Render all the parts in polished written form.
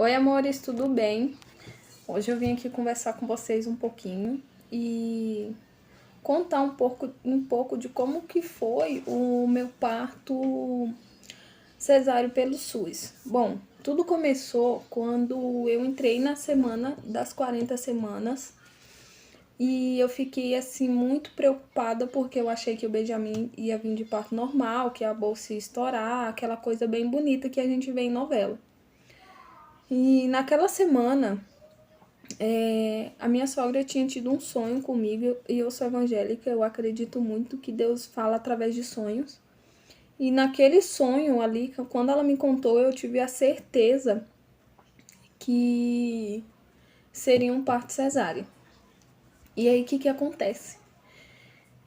Oi, amores, tudo bem? Hoje eu vim aqui conversar com vocês um pouquinho e contar um pouco de como que foi o meu parto cesáreo pelo SUS. Bom, tudo começou quando eu entrei na semana das 40 semanas e eu fiquei assim muito preocupada porque eu achei que o Benjamin ia vir de parto normal, que a bolsa ia estourar, aquela coisa bem bonita que a gente vê em novela. E naquela semana a minha sogra tinha tido um sonho comigo e eu sou evangélica, eu acredito muito que Deus fala através de sonhos. E naquele sonho ali, quando ela me contou, eu tive a certeza que seria um parto cesárea. E aí, o que acontece?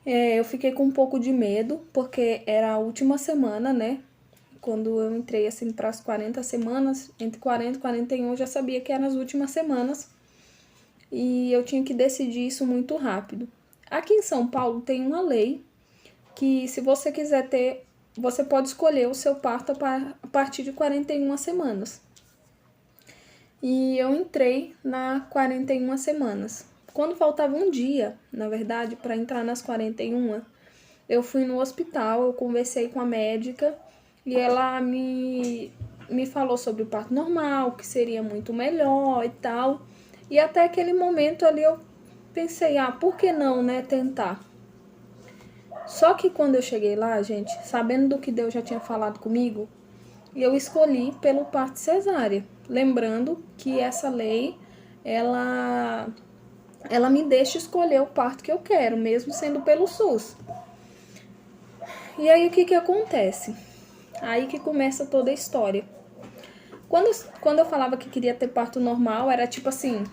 Eu fiquei com um pouco de medo, porque era a última semana, né? Quando eu entrei assim para as 40 semanas, entre 40 e 41, eu já sabia que eram as últimas semanas. E eu tinha que decidir isso muito rápido. Aqui em São Paulo tem uma lei que, se você quiser ter, você pode escolher o seu parto a partir de 41 semanas. E eu entrei na 41 semanas. Quando faltava um dia, na verdade, para entrar nas 41, eu fui no hospital, eu conversei com a médica e ela me falou sobre o parto normal, que seria muito melhor e tal. E até aquele momento ali eu pensei, por que não, né, tentar? Só que quando eu cheguei lá, gente, sabendo do que Deus já tinha falado comigo, eu escolhi pelo parto cesárea. Lembrando que essa lei, ela, ela me deixa escolher o parto que eu quero, mesmo sendo pelo SUS. E aí o que acontece? Aí que começa toda a história. Quando eu falava que queria ter parto normal, era tipo assim,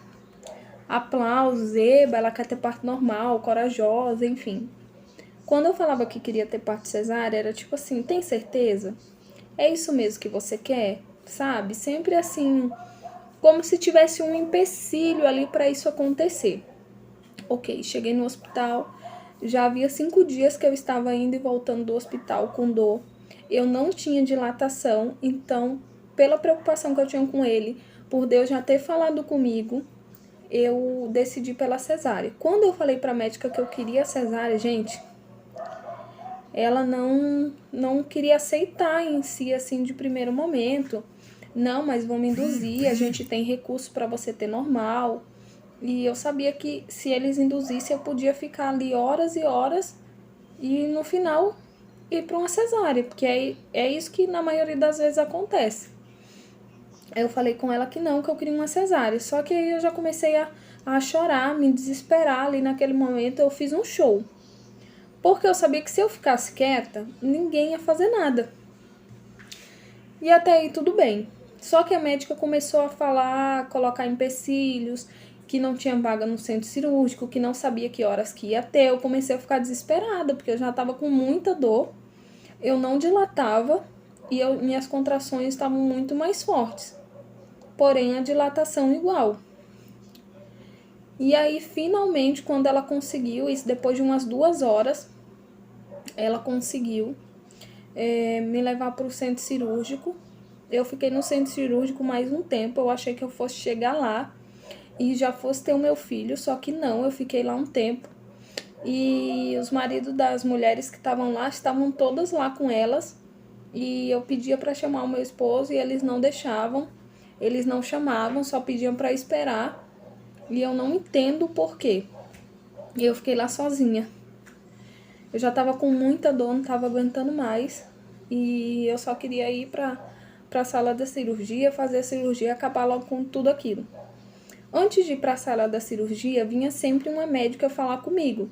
aplausos, eba, ela quer ter parto normal, corajosa, enfim. Quando eu falava que queria ter parto cesárea, era tipo assim, tem certeza? É isso mesmo que você quer? Sabe? Sempre assim, como se tivesse um empecilho ali para isso acontecer. Ok, cheguei no hospital, já havia 5 dias que eu estava indo e voltando do hospital com dor. Eu não tinha dilatação, então, pela preocupação que eu tinha com ele, por Deus já ter falado comigo, eu decidi pela cesárea. Quando eu falei para a médica que eu queria cesárea, gente, ela não queria aceitar em si, assim, de primeiro momento. Não, mas vão me induzir, a gente tem recurso para você ter normal. E eu sabia que se eles induzissem, eu podia ficar ali horas e horas e no final ir para uma cesárea, porque é isso que na maioria das vezes acontece. Eu falei com ela que não, que eu queria uma cesárea. Só que aí eu já comecei a chorar, me desesperar ali naquele momento. Eu fiz um show. Porque eu sabia que se eu ficasse quieta, ninguém ia fazer nada. E até aí tudo bem. Só que a médica começou a falar, colocar empecilhos, que não tinha vaga no centro cirúrgico, que não sabia que horas que ia ter. Eu comecei a ficar desesperada, porque eu já estava com muita dor. Eu não dilatava e minhas contrações estavam muito mais fortes. Porém, a dilatação igual. E aí, finalmente, quando ela conseguiu, isso depois de umas 2 horas, ela conseguiu me levar para o centro cirúrgico. Eu fiquei no centro cirúrgico mais um tempo. Eu achei que eu fosse chegar lá e já fosse ter o meu filho, só que não, eu fiquei lá um tempo. E os maridos das mulheres que estavam lá, estavam todas lá com elas. E eu pedia para chamar o meu esposo e eles não deixavam. Eles não chamavam, só pediam para esperar. E eu não entendo o porquê. E eu fiquei lá sozinha. Eu já tava com muita dor, não tava aguentando mais. E eu só queria ir pra sala da cirurgia, fazer a cirurgia e acabar logo com tudo aquilo. Antes de ir pra sala da cirurgia, vinha sempre uma médica falar comigo.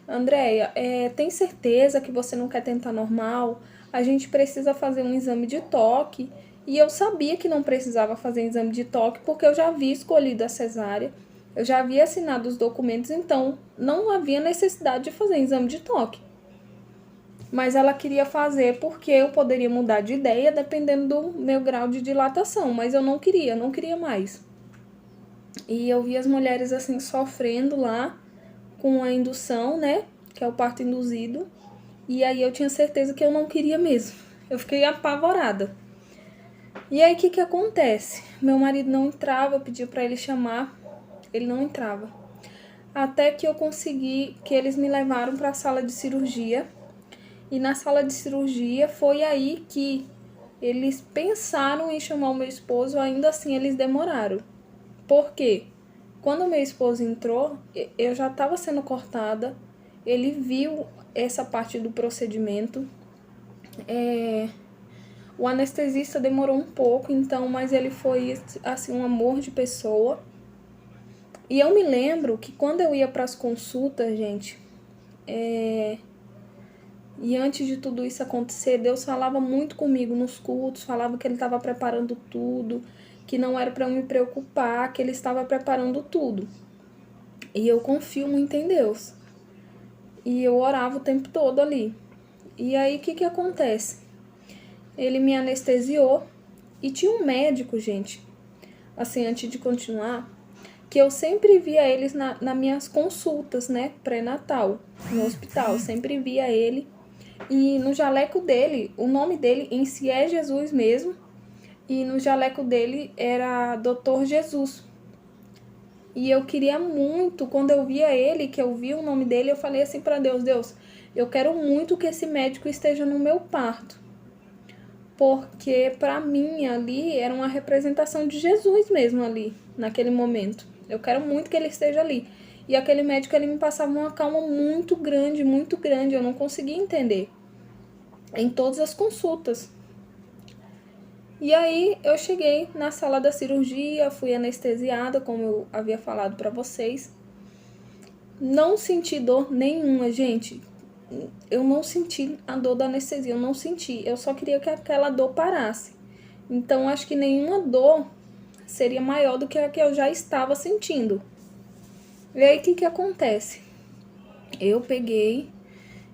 Andréia, tem certeza que você não quer tentar normal? A gente precisa fazer um exame de toque. E eu sabia que não precisava fazer exame de toque porque eu já havia escolhido a cesárea. Eu já havia assinado os documentos, então não havia necessidade de fazer exame de toque. Mas ela queria fazer porque eu poderia mudar de ideia dependendo do meu grau de dilatação, mas eu não queria mais. E eu vi as mulheres assim sofrendo lá com a indução, né, que é o parto induzido, e aí eu tinha certeza que eu não queria mesmo. Eu fiquei apavorada. E aí, o que que acontece? Meu marido não entrava, eu pedi para ele chamar, ele não entrava. Até que eu consegui, que eles me levaram para a sala de cirurgia. E na sala de cirurgia foi aí que eles pensaram em chamar o meu esposo, ainda assim eles demoraram. Por quê? Quando o meu esposo entrou, eu já estava sendo cortada, ele viu essa parte do procedimento. O anestesista demorou um pouco, então, mas ele foi assim um amor de pessoa. E eu me lembro que quando eu ia para as consultas, gente, e antes de tudo isso acontecer, Deus falava muito comigo nos cultos, falava que Ele estava preparando tudo, que não era para eu me preocupar, que Ele estava preparando tudo. E eu confio muito em Deus. E eu orava o tempo todo ali. E aí, o que que acontece? Ele me anestesiou e tinha um médico, gente, assim, antes de continuar, que eu sempre via eles nas minhas consultas, né, pré-natal, no hospital, eu sempre via ele. E no jaleco dele, o nome dele em si é Jesus mesmo, e no jaleco dele era Doutor Jesus. E eu queria muito, quando eu via ele, que eu via o nome dele, eu falei assim para Deus, Deus, eu quero muito que esse médico esteja no meu parto. Porque para mim ali era uma representação de Jesus mesmo ali, naquele momento. Eu quero muito que ele esteja ali. E aquele médico, ele me passava uma calma muito grande, eu não conseguia entender. Em todas as consultas. E aí eu cheguei na sala da cirurgia, fui anestesiada, como eu havia falado para vocês. Não senti dor nenhuma, gente. Eu não senti a dor da anestesia, eu não senti. Eu só queria que aquela dor parasse. Então acho que nenhuma dor seria maior do que a que eu já estava sentindo. E aí o que que acontece? Eu peguei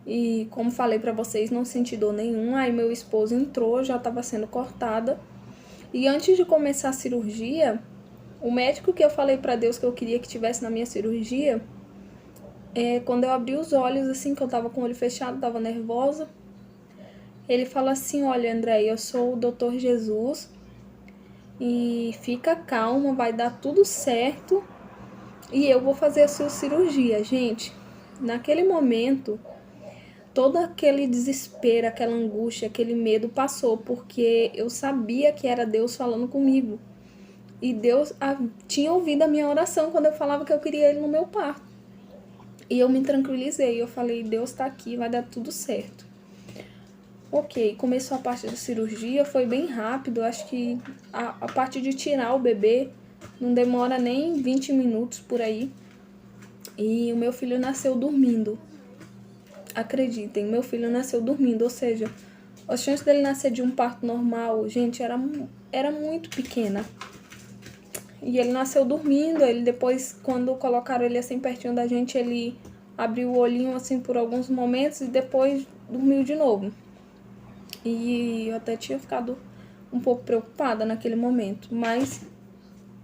e, como falei pra vocês, não senti dor nenhuma. Aí meu esposo entrou, já estava sendo cortada. E antes de começar a cirurgia, o médico que eu falei pra Deus que eu queria que tivesse na minha cirurgia, quando eu abri os olhos, assim, que eu tava com o olho fechado, tava nervosa, ele fala assim, olha, André, eu sou o Doutor Jesus e fica calma, vai dar tudo certo e eu vou fazer a sua cirurgia. Gente, naquele momento, todo aquele desespero, aquela angústia, aquele medo passou, porque eu sabia que era Deus falando comigo. E Deus tinha ouvido a minha oração quando eu falava que eu queria ele no meu parto. E eu me tranquilizei, eu falei, Deus tá aqui, vai dar tudo certo. Ok, começou a parte da cirurgia, foi bem rápido, acho que a parte de tirar o bebê não demora nem 20 minutos por aí. E o meu filho nasceu dormindo. Acreditem, meu filho nasceu dormindo, ou seja, a chance dele nascer de um parto normal, gente, era muito pequena. E ele nasceu dormindo, ele depois, quando colocaram ele assim pertinho da gente, ele abriu o olhinho assim por alguns momentos e depois dormiu de novo. E eu até tinha ficado um pouco preocupada naquele momento, mas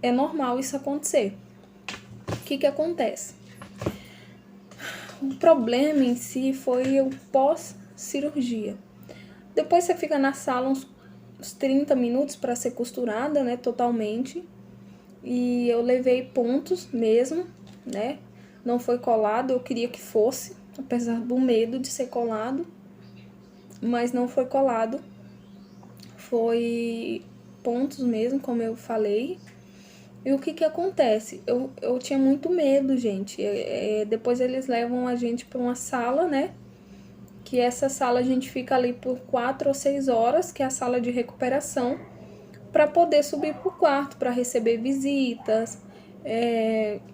é normal isso acontecer. O que que acontece? O problema em si foi o pós-cirurgia. Depois você fica na sala uns 30 minutos para ser costurada, né, totalmente. E eu levei pontos mesmo, né? Não foi colado, eu queria que fosse, apesar do medo de ser colado, mas não foi colado. Foi pontos mesmo, como eu falei. E o que que acontece? Eu tinha muito medo, gente. Depois eles levam a gente para uma sala, né? Que essa sala a gente fica ali por 4 ou 6 horas, que é a sala de recuperação, para poder subir pro quarto, para receber visitas,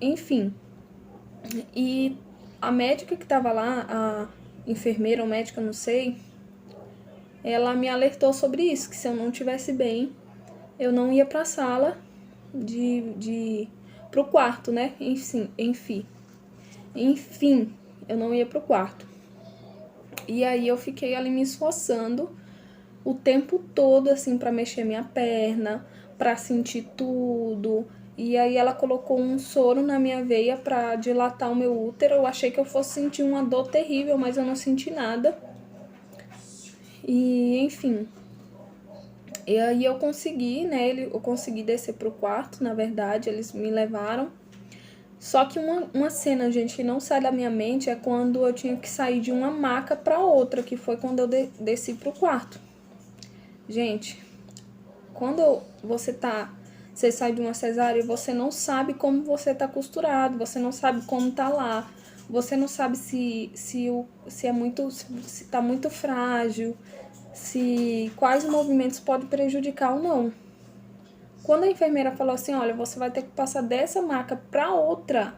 enfim. E a médica que estava lá, a enfermeira ou médica, não sei, ela me alertou sobre isso, que se eu não estivesse bem, eu não ia para a sala pro quarto, né? Enfim, eu não ia pro quarto. E aí eu fiquei ali me esforçando o tempo todo, assim, para mexer minha perna, para sentir tudo. E aí ela colocou um soro na minha veia para dilatar o meu útero. Eu achei que eu fosse sentir uma dor terrível, mas eu não senti nada. E, enfim, E aí eu consegui, né, eu consegui descer pro quarto, na verdade, eles me levaram. Só que uma cena, gente, que não sai da minha mente é quando eu tinha que sair de uma maca para outra, que foi quando eu desci pro quarto. Gente, quando você sai de uma cesárea, você não sabe como você tá costurado, você não sabe como tá lá, você não sabe se tá muito frágil, se quais movimentos podem prejudicar ou não. Quando a enfermeira falou assim, olha, você vai ter que passar dessa maca para outra,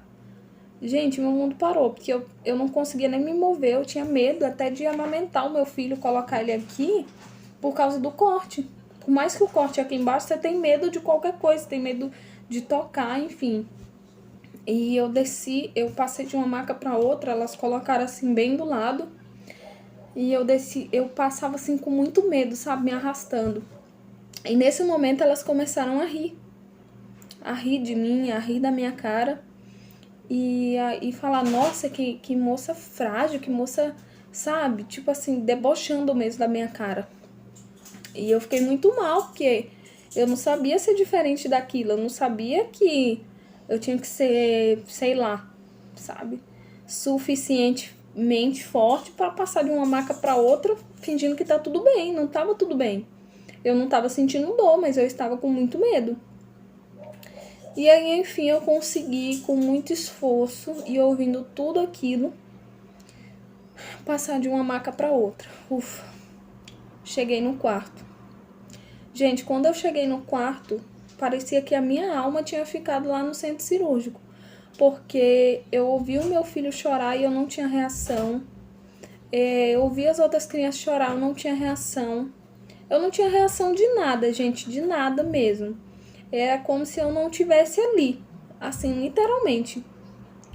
gente, meu mundo parou, porque eu não conseguia nem me mover, eu tinha medo até de amamentar o meu filho, colocar ele aqui, por causa do corte. Por mais que o corte aqui embaixo, você tem medo de qualquer coisa, você tem medo de tocar, enfim. E eu desci, eu passei de uma maca para outra, elas colocaram assim bem do lado, e eu desci, eu passava assim com muito medo, sabe, me arrastando. E nesse momento elas começaram a rir de mim, a rir da minha cara e falar, nossa, que moça frágil, que moça, sabe, tipo assim, debochando mesmo da minha cara. E eu fiquei muito mal, porque eu não sabia ser diferente daquilo, eu não sabia que eu tinha que ser, sei lá, sabe, suficientemente forte para passar de uma maca para outra fingindo que tá tudo bem, não tava tudo bem. Eu não tava sentindo dor, mas eu estava com muito medo. E aí, enfim, eu consegui, com muito esforço e ouvindo tudo aquilo, passar de uma maca para outra. Ufa, cheguei no quarto. Gente, quando eu cheguei no quarto, parecia que a minha alma tinha ficado lá no centro cirúrgico. Porque eu ouvi o meu filho chorar e eu não tinha reação. Eu ouvi as outras crianças chorar, eu não tinha reação. Eu não tinha reação de nada, gente, de nada mesmo. Era como se eu não tivesse ali, assim, literalmente,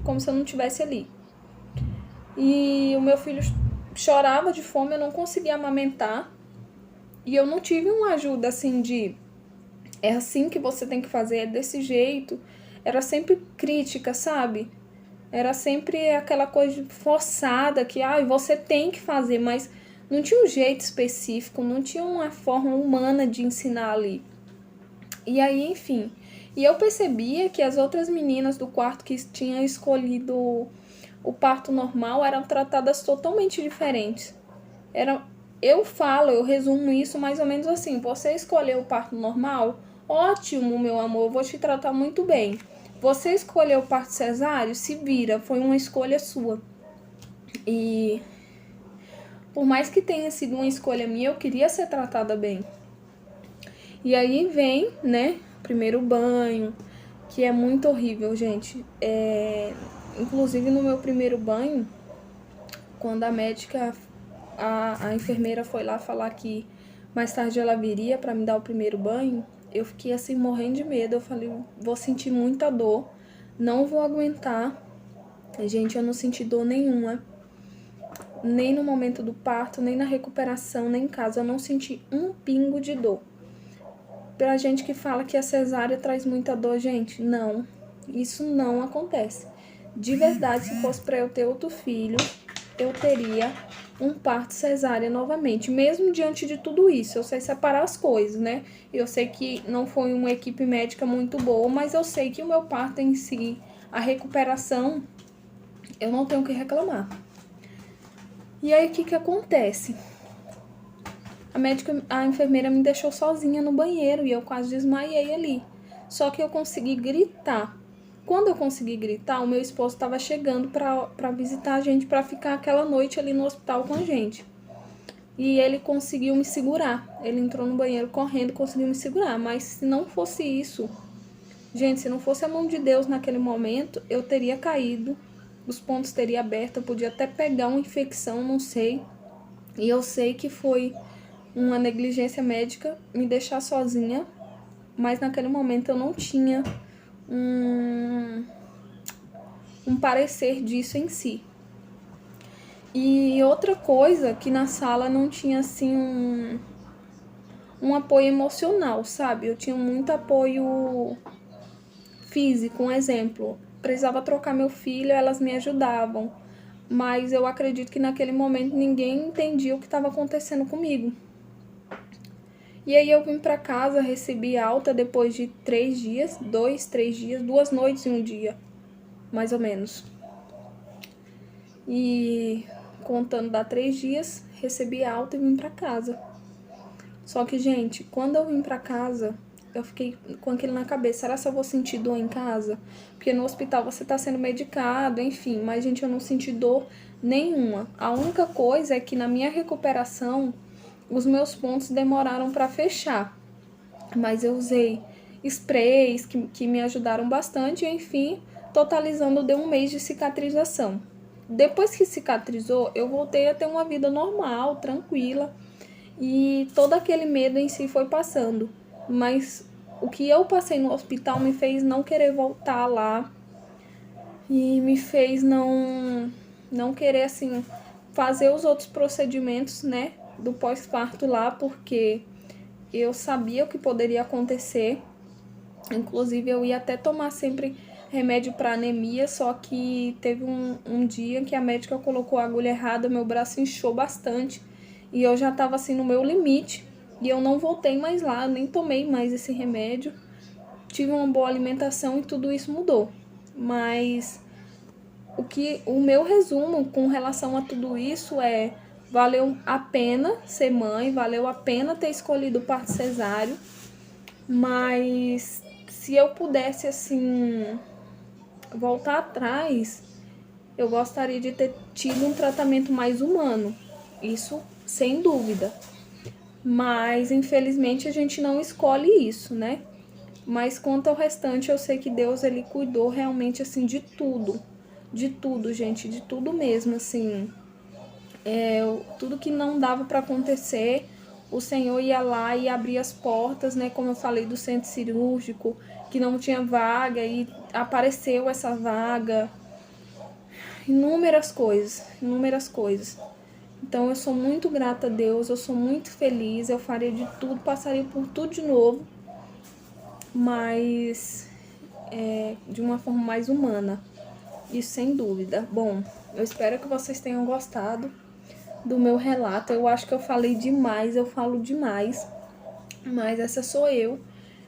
como se eu não tivesse ali. E o meu filho chorava de fome, eu não conseguia amamentar. E eu não tive uma ajuda assim de é assim que você tem que fazer, é desse jeito. Era sempre crítica, sabe? Era sempre aquela coisa forçada que você tem que fazer, mas não tinha um jeito específico, não tinha uma forma humana de ensinar ali. E aí, enfim. E eu percebia que as outras meninas do quarto que tinham escolhido o parto normal eram tratadas totalmente diferentes. Eu resumo isso mais ou menos assim: você escolheu o parto normal? Ótimo, meu amor, vou te tratar muito bem. Você escolheu o parto cesáreo? Se vira, foi uma escolha sua. E por mais que tenha sido uma escolha minha, eu queria ser tratada bem. E aí vem, né, primeiro banho, que é muito horrível, gente. Inclusive no meu primeiro banho, quando a médica, a enfermeira foi lá falar que mais tarde ela viria para me dar o primeiro banho, eu fiquei assim morrendo de medo. Eu falei, vou sentir muita dor, não vou aguentar. Gente, eu não senti dor nenhuma, nem no momento do parto, nem na recuperação, nem em casa. Eu não senti um pingo de dor. Pra gente que fala que a cesárea traz muita dor, gente, não, isso não acontece. De verdade, se fosse para eu ter outro filho, eu teria um parto cesárea novamente, mesmo diante de tudo isso. Eu sei separar as coisas, né? Eu sei que não foi uma equipe médica muito boa, mas eu sei que o meu parto em si, a recuperação, eu não tenho o que reclamar. E aí, o que acontece? A enfermeira me deixou sozinha no banheiro e eu quase desmaiei ali. Só que eu consegui gritar. Quando eu consegui gritar, o meu esposo estava chegando para visitar a gente, para ficar aquela noite ali no hospital com a gente. E ele conseguiu me segurar. Ele entrou no banheiro correndo, conseguiu me segurar. Mas se não fosse isso, gente, se não fosse a mão de Deus naquele momento, eu teria caído, os pontos teriam aberto, eu podia até pegar uma infecção, não sei. E eu sei que foi uma negligência médica me deixar sozinha, mas naquele momento eu não tinha um parecer disso em si. E outra coisa, que na sala não tinha assim um apoio emocional, sabe? Eu tinha muito apoio físico, um exemplo. Precisava trocar meu filho, elas me ajudavam. Mas eu acredito que naquele momento ninguém entendia o que estava acontecendo comigo. E aí eu vim pra casa, recebi alta depois de 3 dias, 2, 3 dias, 2 noites e um dia, mais ou menos. E contando dá 3 dias, recebi alta e vim pra casa. Só que, gente, quando eu vim pra casa, eu fiquei com aquilo na cabeça. Será que eu vou sentir dor em casa? Porque no hospital você tá sendo medicado, enfim. Mas, gente, eu não senti dor nenhuma. A única coisa é que na minha recuperação, os meus pontos demoraram pra fechar. Mas eu usei sprays que me ajudaram bastante. Enfim, totalizando, deu um mês de cicatrização. Depois que cicatrizou, eu voltei a ter uma vida normal, tranquila. E todo aquele medo em si foi passando. Mas o que eu passei no hospital me fez não querer voltar lá. E me fez não querer, assim, fazer os outros procedimentos, né, do pós-parto lá, porque eu sabia o que poderia acontecer. Inclusive, eu ia até tomar sempre remédio para anemia, só que teve um dia que a médica colocou a agulha errada, meu braço inchou bastante e eu já estava assim no meu limite e eu não voltei mais lá, nem tomei mais esse remédio. Tive uma boa alimentação e tudo isso mudou. Mas o meu resumo com relação a tudo isso é: valeu a pena ser mãe, valeu a pena ter escolhido o parto cesáreo, mas se eu pudesse, assim, voltar atrás, eu gostaria de ter tido um tratamento mais humano. Isso sem dúvida. Mas, infelizmente, a gente não escolhe isso, né? Mas quanto ao restante, eu sei que Deus, ele cuidou realmente, assim, de tudo. De tudo, gente, de tudo mesmo, assim. Tudo que não dava para acontecer, o Senhor ia lá e abria as portas, né? Como eu falei do centro cirúrgico, que não tinha vaga e apareceu essa vaga. Inúmeras coisas, inúmeras coisas. Então eu sou muito grata a Deus, eu sou muito feliz, eu faria de tudo, passaria por tudo de novo, mas de uma forma mais humana, isso sem dúvida. Bom, eu espero que vocês tenham gostado do meu relato. Eu acho que eu falei demais, eu falo demais, mas essa sou eu.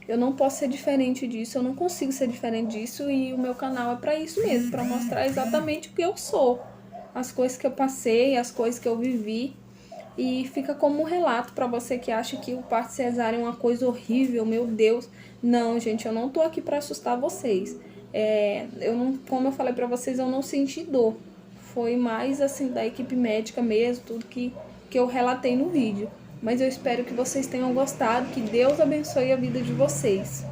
Eu não posso ser diferente disso, eu não consigo ser diferente disso e o meu canal é para isso mesmo, para mostrar exatamente o que eu sou, as coisas que eu passei, as coisas que eu vivi. E fica como um relato para você que acha que o parto cesárea é uma coisa horrível, meu Deus. Não, gente, eu não tô aqui para assustar vocês. Eu não, como eu falei para vocês, eu não senti dor. Foi mais assim da equipe médica mesmo, tudo que eu relatei no vídeo. Mas eu espero que vocês tenham gostado, que Deus abençoe a vida de vocês.